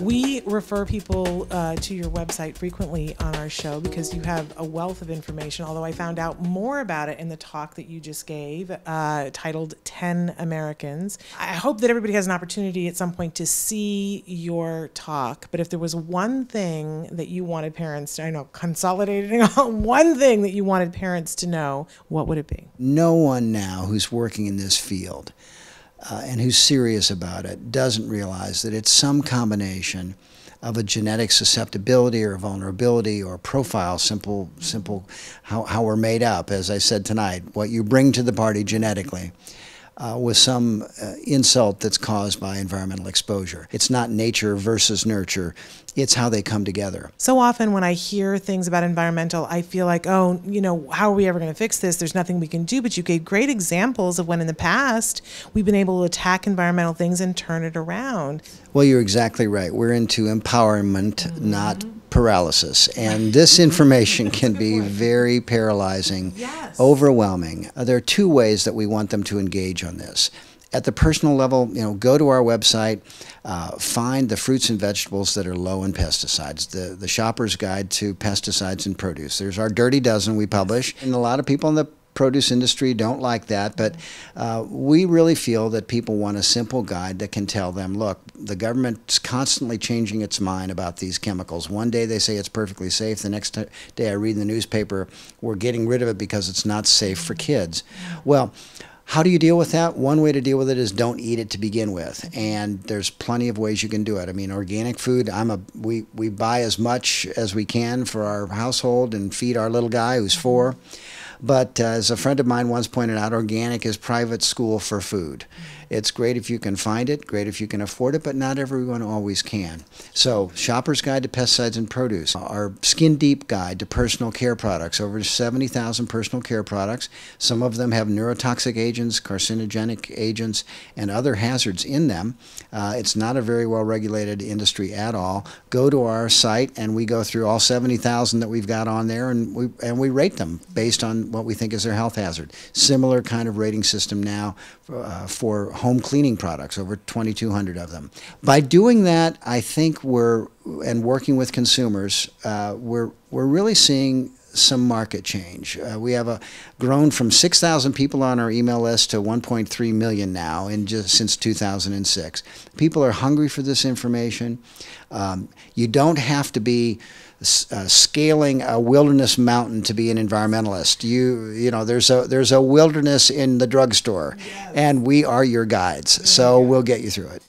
We refer people to your website frequently on our show because you have a wealth of information, although I found out more about it in the talk that you just gave, titled 10 Americans. I hope that everybody has an opportunity at some point to see your talk, but if there was one thing that you wanted parents to, I know, consolidating on one thing that you wanted parents to know, what would it be? No one now who's working in this field and who's serious about it doesn't realize that it's some combination of a genetic susceptibility or vulnerability or profile, simple how we're made up, as I said tonight, what you bring to the party genetically. With some insult that's caused by environmental exposure. It's not nature versus nurture, it's how they come together. So often when I hear things about environmental, I feel like, oh, you know, how are we ever going to fix this? There's nothing we can do. But you gave great examples of when in the past we've been able to attack environmental things and turn it around. Well, you're exactly right. We're into empowerment, not paralysis. And this information can be very paralyzing, overwhelming. There are two ways that we want them to engage on this. At the personal level, you know, go to our website, find the fruits and vegetables that are low in pesticides, the Shopper's Guide to Pesticides in Produce. There's our Dirty Dozen we publish, and a lot of people in the produce industry don't like that, but we really feel that people want a simple guide that can tell them, look, the government's constantly changing its mind about these chemicals. One day they say it's perfectly safe, the next day I read in the newspaper we're getting rid of it because it's not safe for kids. Well, how do you deal with that? One way to deal with it is don't eat it to begin with, and there's plenty of ways you can do it. I mean, organic food, we buy as much as we can for our household and feed our little guy who's 4. But as a friend of mine once pointed out, organic is private school for food. It's great if you can find it, great if you can afford it, but not everyone always can. So, Shopper's Guide to Pesticides in Produce, our Skin Deep Guide to Personal Care Products, over 70,000 personal care products. Some of them have neurotoxic agents, carcinogenic agents, and other hazards in them. It's not a very well-regulated industry at all. Go to our site, and we go through all 70,000 that we've got on there, and we rate them based on what we think is their health hazard. Similar kind of rating system now for home cleaning products, over 2,200 of them. By doing that, I think and working with consumers, we're really seeing some market change. We have grown from 6,000 people on our email list to 1.3 million now since 2006. People are hungry for this information. You don't have to be scaling a wilderness mountain to be an environmentalist. You know, there's a wilderness in the drugstore, and we are your guides. So we'll get you through it.